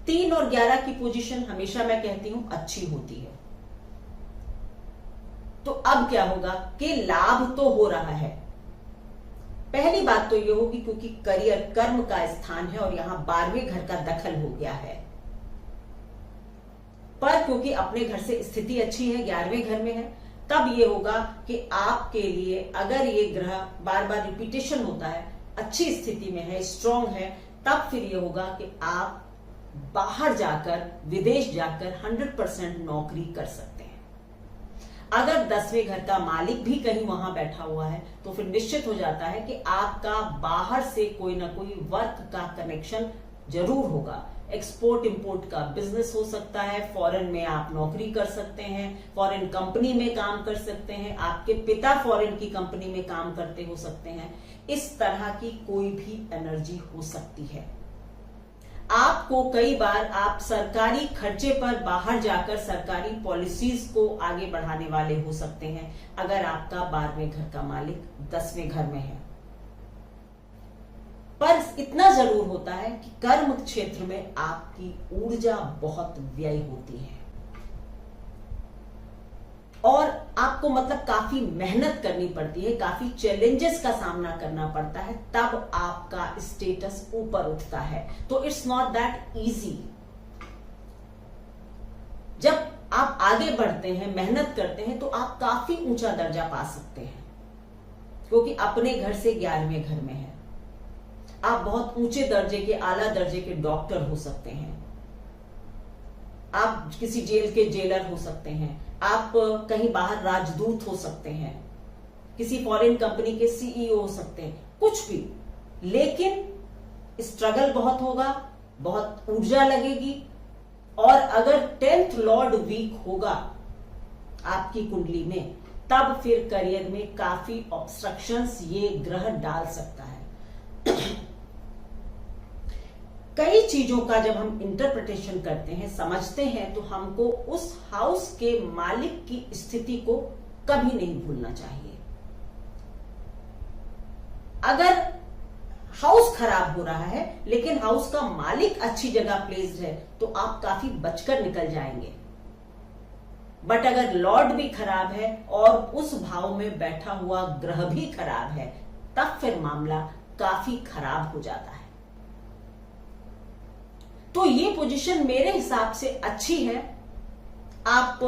3 और 11 की पोजीशन हमेशा मैं कहती हूं अच्छी होती है। तो अब क्या होगा कि लाभ तो हो रहा है, पहली बात तो ये होगी क्योंकि करियर कर्म का स्थान है और यहां 12वें घर का दखल हो गया है, पर क्योंकि अपने घर से स्थिति अच्छी है, 11वें घर में है, तब ये होगा कि आपके लिए अगर ये ग्रह बार बार रिपीटेशन होता है, अच्छी स्थिति में है, स्ट्रांग है, तब फिर ये होगा कि आप बाहर जाकर, विदेश जाकर 100% नौकरी कर सकते हैं। अगर 10वें घर का मालिक भी कहीं वहां बैठा हुआ है तो फिर निश्चित हो जाता है कि आपका बाहर से कोई ना कोई वर्क का कनेक्शन जरूर होगा। एक्सपोर्ट इंपोर्ट का बिजनेस हो सकता है, फॉरेन में आप नौकरी कर सकते हैं, फॉरेन कंपनी में काम कर सकते हैं, आपके पिता फॉरेन की कंपनी में काम करते हो सकते हैं। इस तरह की कोई भी एनर्जी हो सकती है। आपको कई बार आप सरकारी खर्चे पर बाहर जाकर सरकारी पॉलिसीज को आगे बढ़ाने वाले हो सकते हैं अगर आपका 12वें घर का मालिक 10वें घर में है। पर इतना जरूर होता है कि कर्म क्षेत्र में आपकी ऊर्जा बहुत व्यय होती है और आपको मतलब काफी मेहनत करनी पड़ती है, काफी चैलेंजेस का सामना करना पड़ता है, तब आपका स्टेटस ऊपर उठता है। तो इट्स नॉट दैट इजी। जब आप आगे बढ़ते हैं, मेहनत करते हैं, तो आप काफी ऊंचा दर्जा पा सकते हैं क्योंकि अपने घर से 11वें घर में है। आप बहुत ऊंचे दर्जे के, आला दर्जे के डॉक्टर हो सकते हैं, आप किसी जेल के जेलर हो सकते हैं, आप कहीं बाहर राजदूत हो सकते हैं, किसी फॉरेन कंपनी के सीईओ हो सकते हैं, कुछ भी। लेकिन स्ट्रगल बहुत होगा, बहुत ऊर्जा लगेगी, और अगर 10th लॉर्ड वीक होगा आपकी कुंडली में, तब फिर करियर में काफी ऑब्स्ट्रक्शंस ये ग्रह डाल सकता है। कई चीजों का जब हम इंटरप्रिटेशन करते हैं, समझते हैं, तो हमको उस हाउस के मालिक की स्थिति को कभी नहीं भूलना चाहिए। अगर हाउस खराब हो रहा है लेकिन हाउस का मालिक अच्छी जगह प्लेस्ड है तो आप काफी बचकर निकल जाएंगे। बट अगर लॉर्ड भी खराब है और उस भाव में बैठा हुआ ग्रह भी खराब है, तब फिर मामला काफी खराब हो जाता है। तो ये पोजीशन मेरे हिसाब से अच्छी है। आप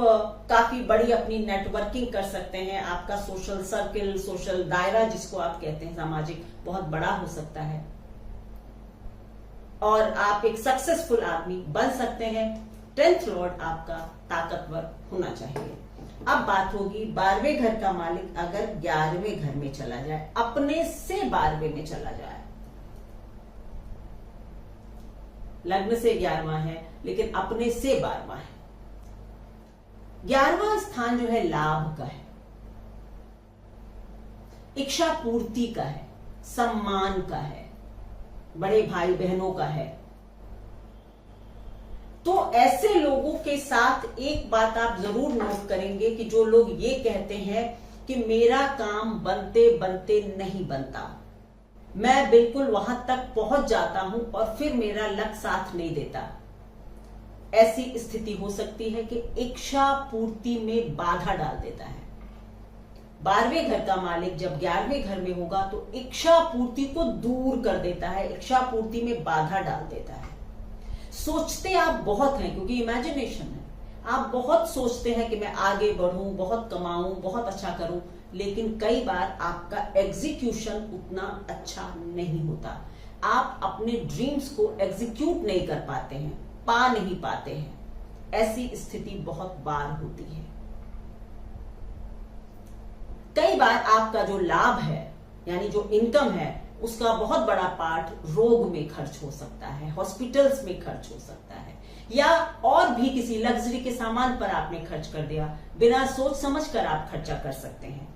काफी बड़ी अपनी नेटवर्किंग कर सकते हैं, आपका सोशल सर्किल, सोशल दायरा जिसको आप कहते हैं, सामाजिक, बहुत बड़ा हो सकता है और आप एक सक्सेसफुल आदमी बन सकते हैं। 10th लॉर्ड आपका ताकतवर होना चाहिए। अब बात होगी 12वें घर का मालिक अगर 11वें घर में चला जाए, अपने से 12वें में चला जाए। लग्न से 11वां है लेकिन अपने से 12वां है। 11वां स्थान जो है लाभ का है, इच्छा पूर्ति का है, सम्मान का है, बड़े भाई बहनों का है। तो ऐसे लोगों के साथ एक बात आप जरूर नोट करेंगे कि जो लोग ये कहते हैं कि मेरा काम बनते बनते नहीं बनता, मैं बिल्कुल वहां तक पहुंच जाता हूं और फिर मेरा लक साथ नहीं देता। ऐसी स्थिति हो सकती है कि इच्छा पूर्ति में बाधा डाल देता है। 12वें घर का मालिक जब 11वें घर में होगा तो इच्छा पूर्ति को दूर कर देता है, इच्छा पूर्ति में बाधा डाल देता है। सोचते आप बहुत हैं क्योंकि इमेजिनेशन है, आप बहुत सोचते हैं कि मैं आगे बढ़ूं, बहुत कमाऊं, बहुत अच्छा करूं, लेकिन कई बार आपका एग्जीक्यूशन उतना अच्छा नहीं होता। आप अपने ड्रीम्स को एग्जीक्यूट नहीं कर पाते हैं, पा नहीं पाते हैं। ऐसी स्थिति बहुत बार होती है। कई बार आपका जो लाभ है यानी जो इनकम है उसका बहुत बड़ा पार्ट रोग में खर्च हो सकता है, हॉस्पिटल्स में खर्च हो सकता है, या और भी किसी लग्जरी के सामान पर आपने खर्च कर दिया। बिना सोच समझ कर आप खर्चा कर सकते हैं।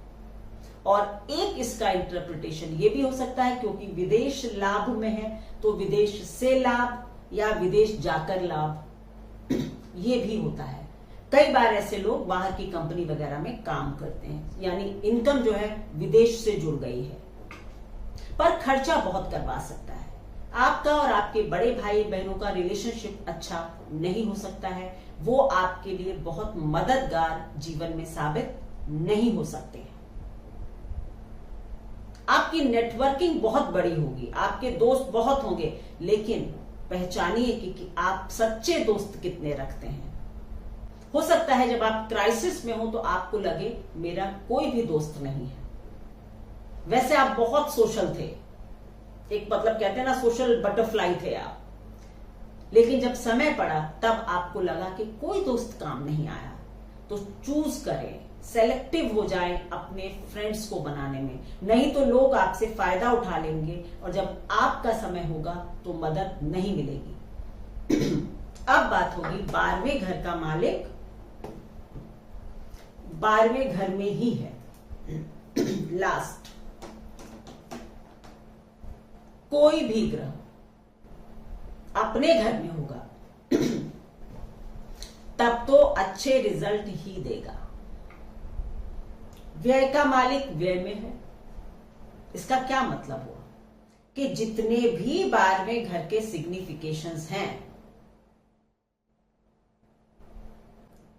और एक इसका इंटरप्रिटेशन ये भी हो सकता है क्योंकि विदेश लाभ में है तो विदेश से लाभ या विदेश जाकर लाभ ये भी होता है। कई बार ऐसे लोग बाहर की कंपनी वगैरह में काम करते हैं, यानी इनकम जो है विदेश से जुड़ गई है, पर खर्चा बहुत करवा सकता है। आपका और आपके बड़े भाई बहनों का रिलेशनशिप अच्छा नहीं हो सकता है, वो आपके लिए बहुत मददगार जीवन में साबित नहीं हो सकते हैं। आपकी नेटवर्किंग बहुत बड़ी होगी, आपके दोस्त बहुत होंगे, लेकिन पहचानिए कि आप सच्चे दोस्त कितने रखते हैं। हो सकता है जब आप क्राइसिस में हो तो आपको लगे मेरा कोई भी दोस्त नहीं है। वैसे आप बहुत सोशल थे, एक मतलब कहते हैं ना सोशल बटरफ्लाई थे आप, लेकिन जब समय पड़ा तब आपको लगा कि कोई दोस्त काम नहीं आया। तो चूज करें, सेलेक्टिव हो जाएं अपने फ्रेंड्स को बनाने में, नहीं तो लोग आपसे फायदा उठा लेंगे और जब आपका समय होगा तो मदद नहीं मिलेगी। अब बात होगी 12वें घर का मालिक 12वें घर में ही है। लास्ट, कोई भी ग्रह अपने घर में होगा तब तो अच्छे रिजल्ट ही देगा। व्यय का मालिक व्यय में है, इसका क्या मतलब हुआ कि जितने भी 12वें घर के सिग्निफिकेशंस हैं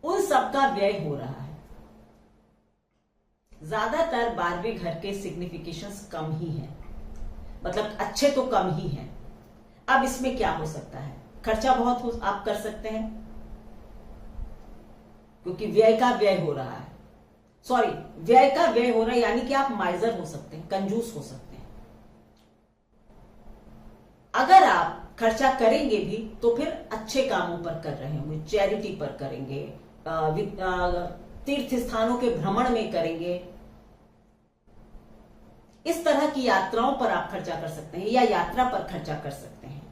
उन सबका व्यय हो रहा है। ज्यादातर 12वें घर के सिग्निफिकेशंस कम ही हैं, मतलब अच्छे तो कम ही हैं। अब इसमें क्या हो सकता है, खर्चा बहुत आप कर सकते हैं क्योंकि व्यय का व्यय हो रहा है, व्यय का व्यय हो रहा है, यानी कि आप माइजर हो सकते हैं, कंजूस हो सकते हैं। अगर आप खर्चा करेंगे भी तो फिर अच्छे कामों पर कर रहे होंगे, चैरिटी पर करेंगे, तीर्थ स्थानों के भ्रमण में करेंगे, इस तरह की यात्राओं पर आप खर्चा कर सकते हैं या यात्रा पर खर्चा कर सकते हैं।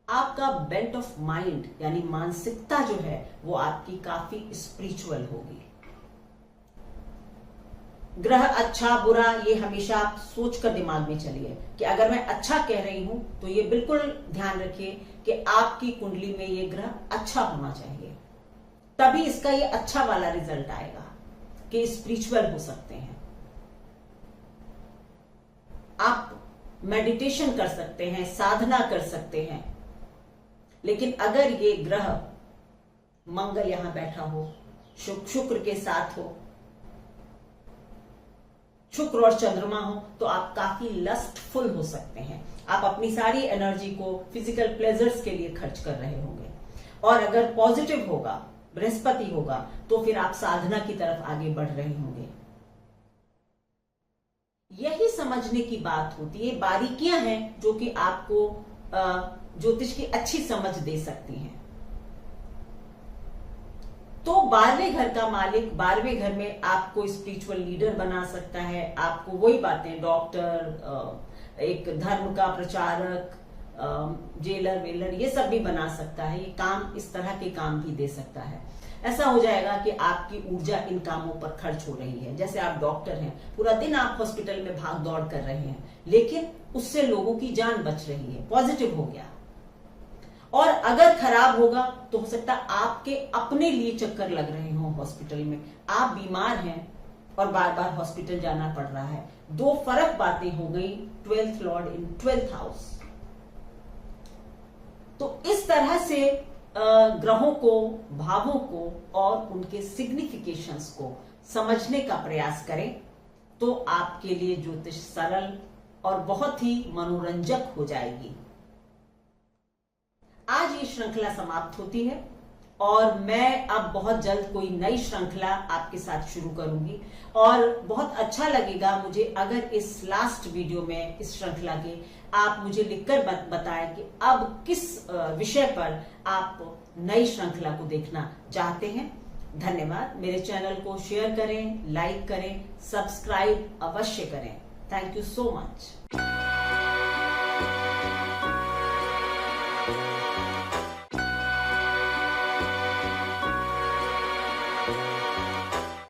आपका बेंट ऑफ माइंड यानी मानसिकता जो है वो आपकी काफी स्पिरिचुअल होगी। ग्रह अच्छा बुरा ये हमेशा आप सोच कर दिमाग में चलिए कि अगर मैं अच्छा कह रही हूं तो ये बिल्कुल ध्यान रखिए कि आपकी कुंडली में ये ग्रह अच्छा होना चाहिए, तभी इसका ये अच्छा वाला रिजल्ट आएगा कि स्पिरिचुअल हो सकते हैं। आप मेडिटेशन कर सकते हैं, साधना कर सकते हैं, लेकिन अगर ये ग्रह मंगल यहां बैठा हो, शुक्र के साथ हो, शुक्र और चंद्रमा हो, तो आप काफी लस्टफुल हो सकते हैं। आप अपनी सारी एनर्जी को फिजिकल प्लेजर्स के लिए खर्च कर रहे होंगे। और अगर पॉजिटिव होगा, बृहस्पति होगा, तो फिर आप साधना की तरफ आगे बढ़ रहे होंगे। यही समझने की बात होती है, बारीकियां हैं जो कि आपको ज्योतिष की अच्छी समझ दे सकती हैं। तो 12वें घर का मालिक 12वें घर में आपको स्पिरिचुअल लीडर बना सकता है, आपको वही बातें डॉक्टर, एक धर्म का प्रचारक, जेलर वेलर ये सब भी बना सकता है। ये काम, इस तरह के काम भी दे सकता है। ऐसा हो जाएगा कि आपकी ऊर्जा इन कामों पर खर्च हो रही है। जैसे आप डॉक्टर हैं, पूरा दिन आप हॉस्पिटल में भाग दौड़ कर रहे हैं, लेकिन उससे लोगों की जान बच रही है, पॉजिटिव हो गया। और अगर खराब होगा तो हो सकता है आपके अपने लिए चक्कर लग रहे हो हॉस्पिटल में, आप बीमार हैं और बार बार हॉस्पिटल जाना पड़ रहा है। दो फर्क बातें हो गई, 12th लॉर्ड इन 12th हाउस। तो इस तरह से ग्रहों को, भावों को और उनके सिग्निफिकेशंस को समझने का प्रयास करें तो आपके लिए ज्योतिष सरल और बहुत ही मनोरंजक हो जाएगी। आज ये श्रृंखला समाप्त होती है और मैं अब बहुत जल्द कोई नई श्रृंखला आपके साथ शुरू करूंगी। और बहुत अच्छा लगेगा मुझे अगर इस लास्ट वीडियो में, इस श्रृंखला के, आप मुझे लिखकर बताएं कि अब किस विषय पर आप नई श्रृंखला को देखना चाहते हैं। धन्यवाद। मेरे चैनल को शेयर करें, लाइक करें, सब्सक्राइब अवश्य करें। Thank you so much.